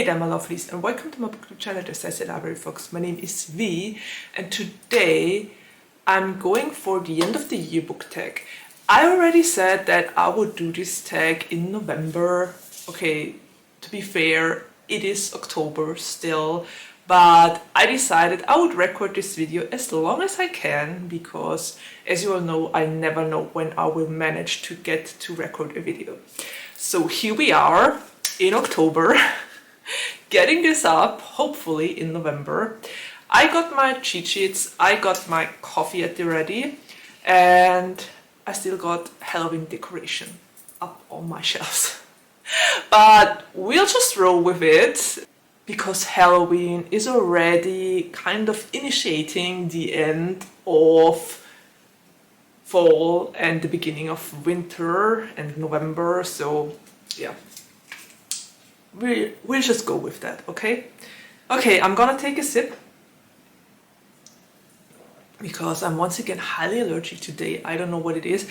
Hey there my lovelies, and welcome to my BookTube channel, the sci-fi library folks. My name is V, and today I'm going for the end of the year book tag. I already said that I would do this tag in November. Okay, to be fair, it is October still, but I decided I would record this video as long as I can because, as you all know, I never know when I will manage to get to record a video. So here we are in October. Getting this up, hopefully in November. I got my cheat sheets, I got my coffee at the ready, and I still got Halloween decoration up on my shelves. But we'll just roll with it, because Halloween is already kind of initiating the end of fall and the beginning of winter and November, so yeah. We'll just go with that, okay? Okay, I'm gonna take a sip because I'm once again highly allergic today. I don't know what it is.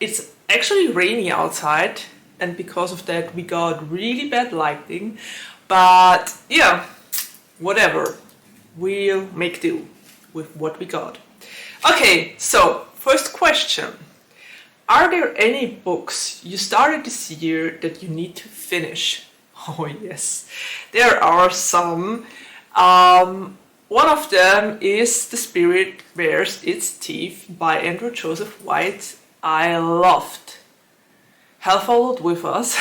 It's actually rainy outside, and because of that we got really bad lighting. But yeah, whatever. We'll make do with what we got. Okay, so first question. Are there any books you started this year that you need to finish? Oh yes, there are some. One of them is The Spirit Bears Its Teeth by Andrew Joseph White. I loved Hell Followed With Us,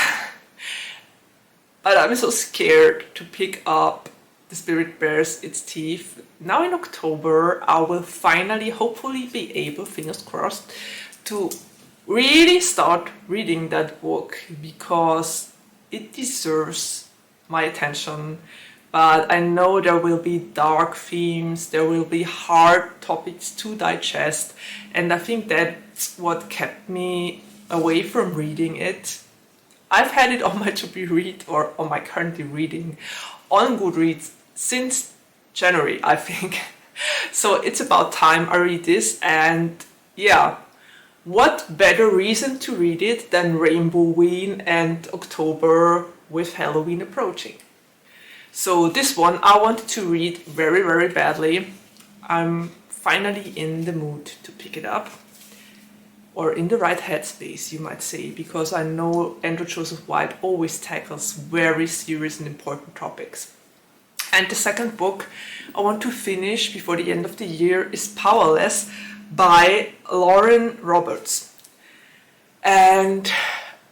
but I'm so scared to pick up The Spirit Bears Its Teeth. Now in October I will finally, hopefully be able, fingers crossed, to really start reading that book because it deserves my attention. But I know there will be dark themes, there will be hard topics to digest, and I think that's what kept me away from reading it. I've had it on my to-be read, or on my currently reading, on Goodreads since January, I think. So it's about time I read this, and yeah. What better reason to read it than Rainbowween and October with Halloween approaching? So this one I wanted to read very, very badly. I'm finally in the mood to pick it up. Or in the right headspace, you might say, because I know Andrew Joseph White always tackles very serious and important topics. And the second book I want to finish before the end of the year is Powerless by Lauren Roberts. And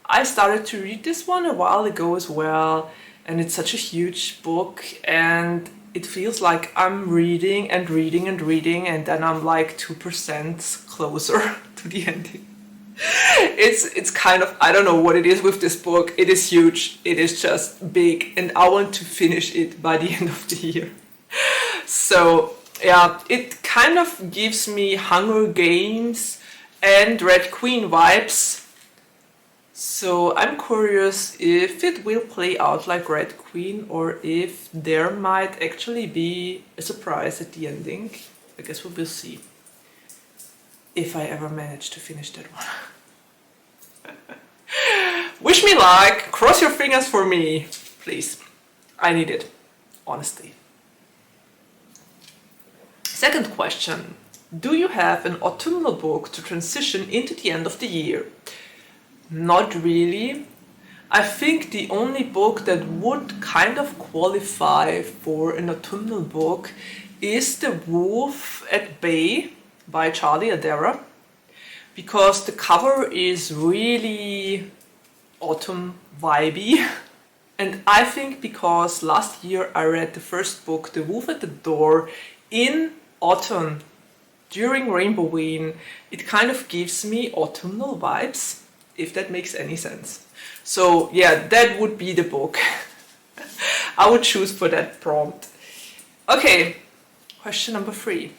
I started to read this one a while ago as well, and it's such a huge book, and it feels like I'm reading and reading and reading, and then I'm like 2% closer to the ending. It's kind of, I don't know what it is with this book. It is huge, it is just big, and I want to finish it by the end of the year. So yeah, it kind of gives me Hunger Games and Red Queen vibes. So I'm curious if it will play out like Red Queen or if there might actually be a surprise at the ending. I guess we will see. If I ever manage to finish that one. Wish me luck, cross your fingers for me, please. I need it, honestly. Second question, do you have an autumnal book to transition into the end of the year? Not really. I think the only book that would kind of qualify for an autumnal book is The Wolf at Bay by Charlie Adair, because the cover is really autumn vibey. And I think because last year I read the first book, The Wolf at the Door, in autumn during Rainbowween, it kind of gives me autumnal vibes, if that makes any sense. So yeah, that would be the book I would choose for that prompt. Okay, question number 3.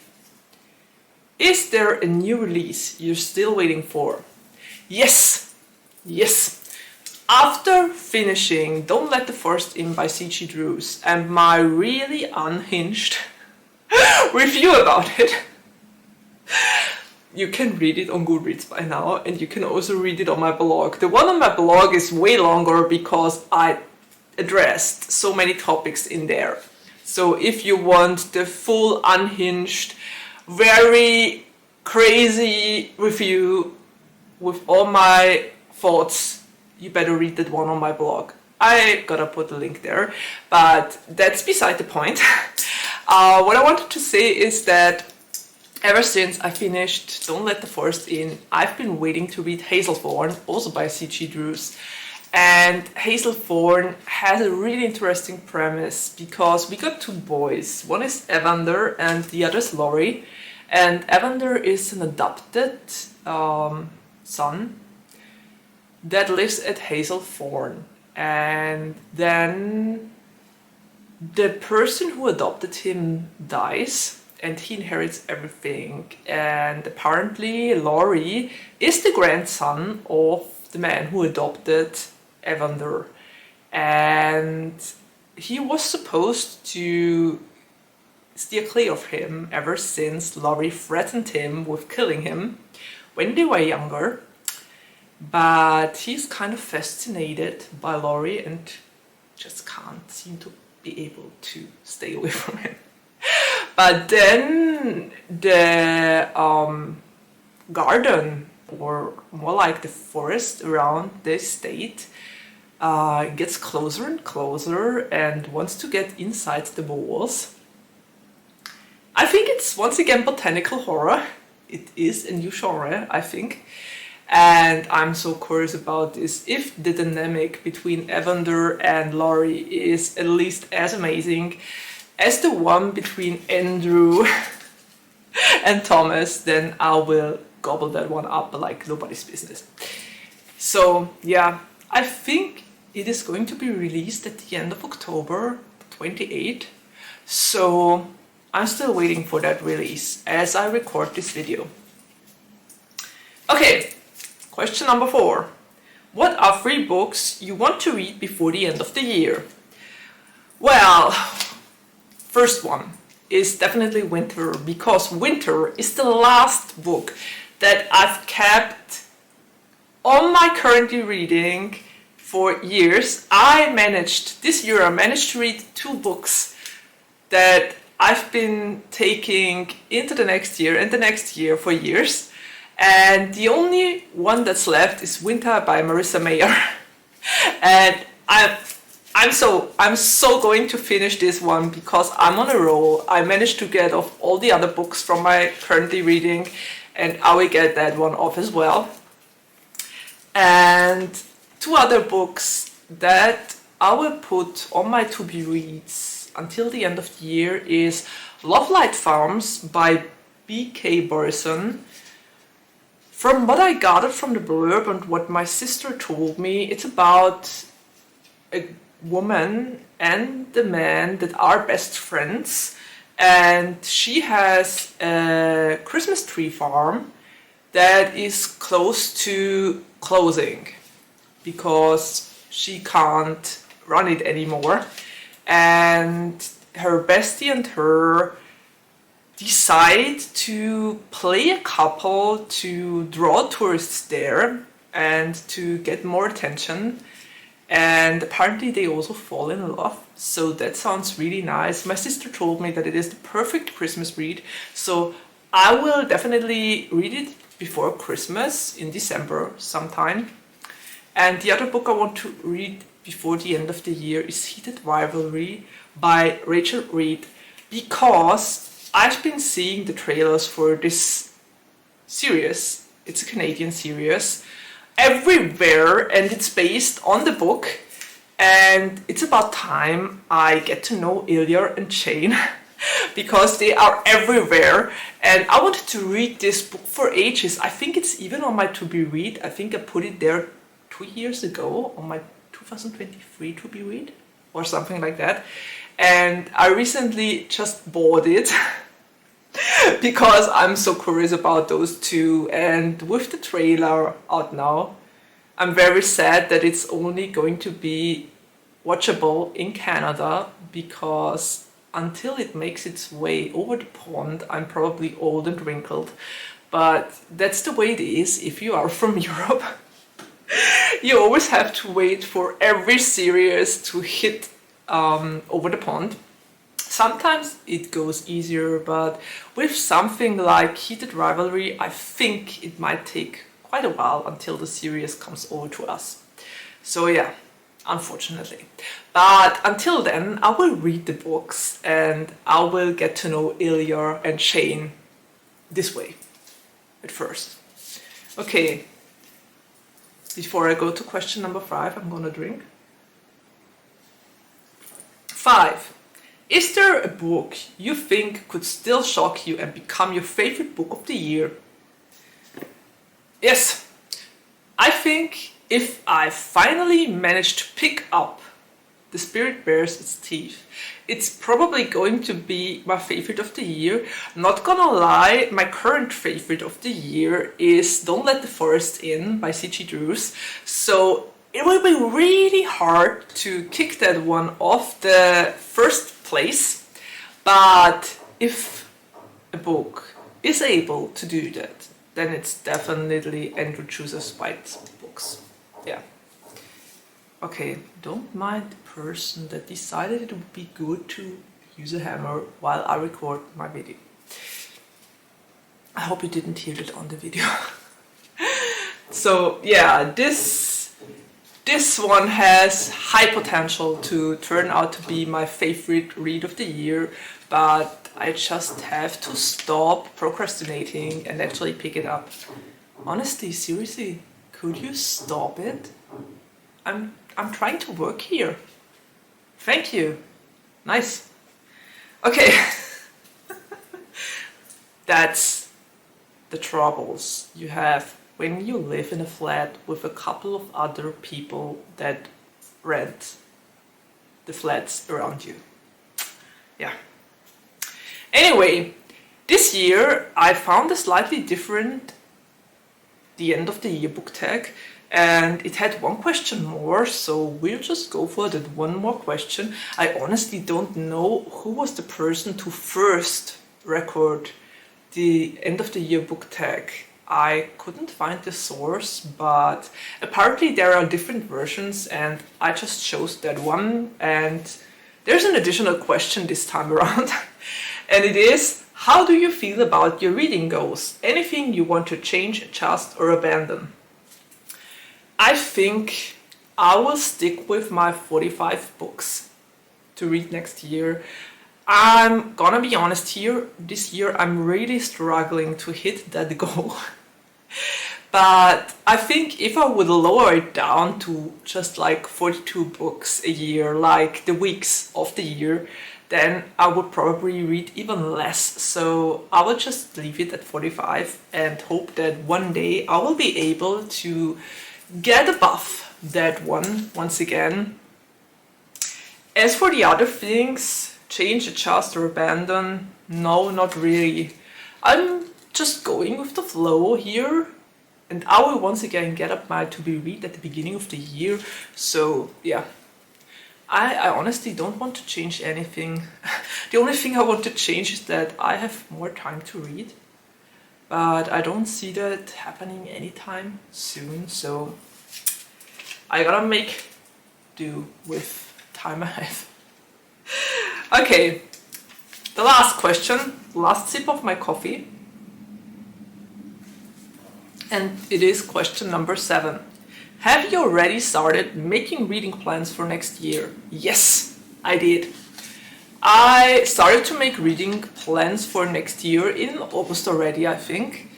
Is there a new release you're still waiting for? Yes! Yes! After finishing Don't Let the Forest In by C.G. Drews and my really unhinged review about it, you can read it on Goodreads by now, and you can also read it on my blog. The one on my blog is way longer because I addressed so many topics in there. So if you want the full unhinged, very crazy review with all my thoughts, you better read that one on my blog. I gotta put a link there, but that's beside the point. What I wanted to say is that ever since I finished Don't Let the Forest In, I've been waiting to read Hazelthorn, also by C.G. Drews. And Hazelthorn has a really interesting premise because we got two boys. One is Evander and the other is Laurie. And Evander is an adopted son that lives at Hazelthorn. And then the person who adopted him dies and he inherits everything. And apparently Laurie is the grandson of the man who adopted Evander. And he was supposed to steer clear of him ever since Laurie threatened him with killing him when they were younger. But he's kind of fascinated by Laurie and just can't seem to be able to stay away from him. But then the garden, or more like the forest around the estate, gets closer and closer and wants to get inside the walls. I think it's once again botanical horror. It is a new genre, I think. And I'm so curious about this. If the dynamic between Evander and Laurie is at least as amazing as the one between Andrew and Thomas, then I will gobble that one up like nobody's business. So yeah, I think it is going to be released at the end of October 28th. So I'm still waiting for that release as I record this video. Okay, question number 4. What are 3 books you want to read before the end of the year? Well, first one is definitely Winter, because Winter is the last book that I've kept on my currently reading for years. This year I managed to read 2 books that I've been taking into the next year and the next year for years. And the only one that's left is Winter by Marissa Mayer. And I'm so going to finish this one because I'm on a roll. I managed to get off all the other books from my currently reading, and I will get that one off as well. And 2 other books that I will put on my to-be reads until the end of the year is Lovelight Farms by B.K. Burson. From what I gathered from the blurb and what my sister told me, it's about a woman and the man that are best friends, and she has a Christmas tree farm that is close to closing because she can't run it anymore. And her bestie and her decide to play a couple to draw tourists there and to get more attention. And apparently they also fall in love. So that sounds really nice. My sister told me that it is the perfect Christmas read. So I will definitely read it before Christmas in December sometime. And the other book I want to read before the end of the year is Heated Rivalry by Rachel Reed, because I've been seeing the trailers for this series. It's a Canadian series everywhere, and it's based on the book, and it's about time I get to know Ilya and Jane because they are everywhere, and I wanted to read this book for ages. I think it's even on my to-be read. I think I put it there 2 years ago on my 2023 to-be read or something like that, and I recently just bought it because I'm so curious about those 2, and with the trailer out now, I'm very sad that it's only going to be watchable in Canada, because until it makes its way over the pond, I'm probably old and wrinkled, but that's the way it is if you are from Europe. You always have to wait for every series to hit over the pond. Sometimes it goes easier, but with something like Heated Rivalry, I think it might take quite a while until the series comes over to us. So yeah, unfortunately. But until then, I will read the books and I will get to know Ilya and Shane this way at first. Okay, before I go to question number 5, I'm gonna drink. 5. Is there a book you think could still shock you and become your favorite book of the year? Yes, I think if I finally manage to pick up The Spirit Bears Its Teeth, it's probably going to be my favorite of the year. Not gonna lie, my current favorite of the year is Don't Let the Forest In by C.G. Drews. So it will be really hard to kick that one off the first place. But if a book is able to do that, then it's definitely Andrew Chooser's White books. Yeah. Okay, don't mind the person that decided it would be good to use a hammer while I record my video. I hope you didn't hear it on the video. So yeah, this one has high potential to turn out to be my favorite read of the year, but I just have to stop procrastinating and actually pick it up. Honestly, seriously, could you stop it? I'm trying to work here. Thank you. Nice. Okay. That's the troubles you have when you live in a flat with a couple of other people that rent the flats around you. Yeah. Anyway, this year I found a slightly different the end of the year book tag, and it had one question more, so we'll just go for that one more question. I honestly don't know who was the person to first record the end of the year book tag. I couldn't find the source, but apparently there are different versions and I just chose that one. And there's an additional question this time around. And it is, how do you feel about your reading goals? Anything you want to change, adjust or abandon? I think I will stick with my 45 books to read next year. I'm gonna be honest here, this year I'm really struggling to hit that goal. But I think if I would lower it down to just like 42 books a year, like the weeks of the year, then I would probably read even less. So I will just leave it at 45 and hope that one day I will be able to get above that one once again. As for the other things, change, adjust or abandon, no, not really. I'm just going with the flow here, and I will once again get up my to-be read at the beginning of the year. So yeah, I honestly don't want to change anything. The only thing I want to change is that I have more time to read, but I don't see that happening anytime soon, so I gotta make do with time I have. Okay, the last question, last sip of my coffee. And it is question number 7. Have you already started making reading plans for next year? Yes, I did. I started to make reading plans for next year in August already, I think.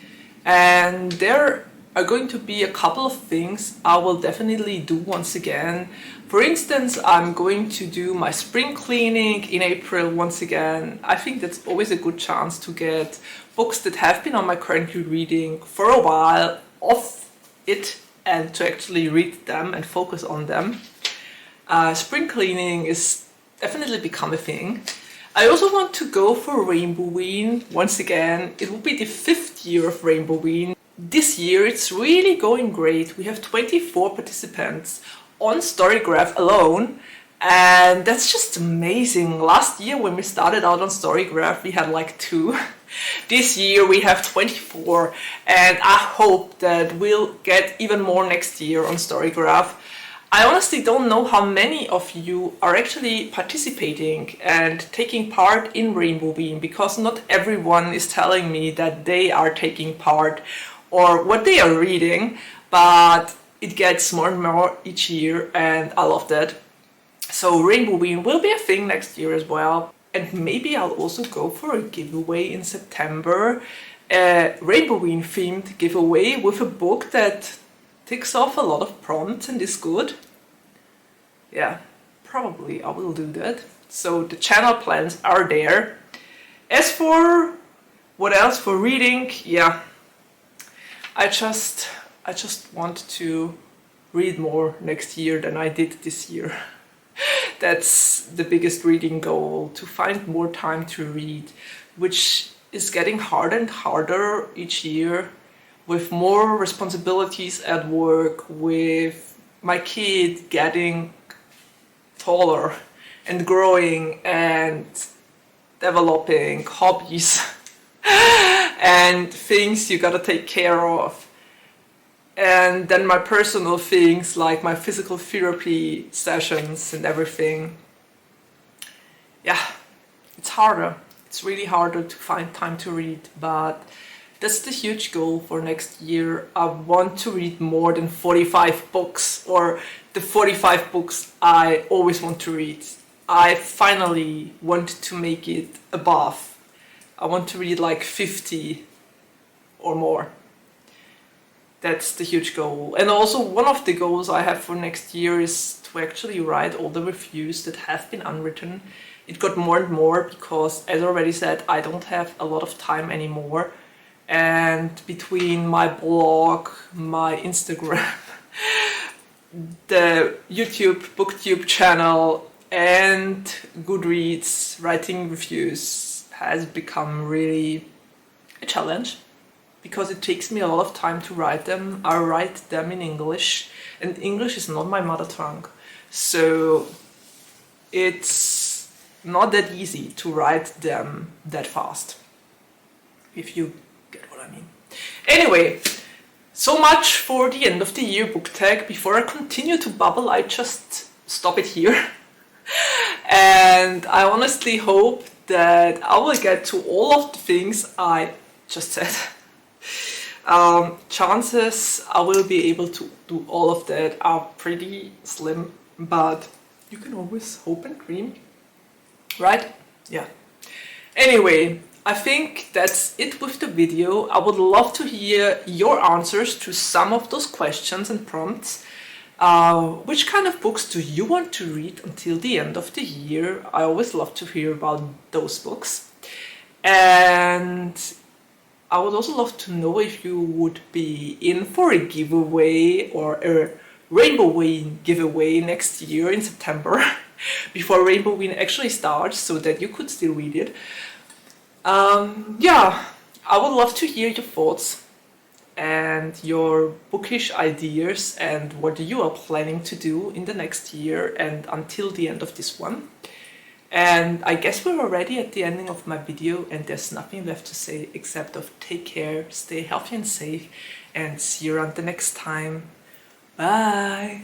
And there are going to be a couple of things I will definitely do once again. For instance, I'm going to do my spring cleaning in April once again. I think that's always a good chance to get books that have been on my currently reading for a while off it and to actually read them and focus on them. Spring cleaning is definitely become a thing. I also want to go for Rainbowween once again. It will be the 5th year of Rainbowween. This year it's really going great. We have 24 participants on Storygraph alone, And that's just amazing. Last year when we started out on Storygraph, we had like 2. This year we have 24, and I hope that we'll get even more next year on Storygraph. I honestly don't know how many of you are actually participating and taking part in Rainbow Beam, because not everyone is telling me that they are taking part or what they are reading, but it gets more and more each year, and I love that. So Rainbow Beam will be a thing next year as well. And maybe I'll also go for a giveaway in September, a Rainbow Beam themed giveaway with a book that ticks off a lot of prompts and is good. Yeah, probably I will do that. So the channel plans are there. As for what else for reading, yeah, I just want to read more next year than I did this year. That's the biggest reading goal, to find more time to read, which is getting harder and harder each year with more responsibilities at work, with my kid getting taller and growing and developing hobbies and things you gotta take care of. And then my personal things like my physical therapy sessions and everything. Yeah, it's harder. It's really harder to find time to read, but that's the huge goal for next year. I want to read more than 45 books, or the 45 books I always want to read. I finally want to make it above. I want to read like 50 or more. That's the huge goal. And also one of the goals I have for next year is to actually write all the reviews that have been unwritten. It got more and more because, as I already said, I don't have a lot of time anymore. And between my blog, my Instagram, the YouTube, BookTube channel, and Goodreads, writing reviews has become really a challenge, because it takes me a lot of time to write them. I write them in English, and English is not my mother tongue. So it's not that easy to write them that fast, if you get what I mean. Anyway, so much for the end of the year book tag. Before I continue to babble, I just stop it here. And I honestly hope that I will get to all of the things I just said. Chances I will be able to do all of that are pretty slim, but you can always hope and dream, right? Yeah. Anyway, I think that's it with the video. I would love to hear your answers to some of those questions and prompts. Which kind of books do you want to read until the end of the year? I always love to hear about those books. And I would also love to know if you would be in for a giveaway or a Rainbow Wing giveaway next year in September before Rainbow Wing actually starts, so that you could still read it. Yeah, I would love to hear your thoughts and your bookish ideas and what you are planning to do in the next year and until the end of this one. And I guess we're already at the ending of my video, and there's nothing left to say except of take care, stay healthy and safe, and see you around the next time. Bye!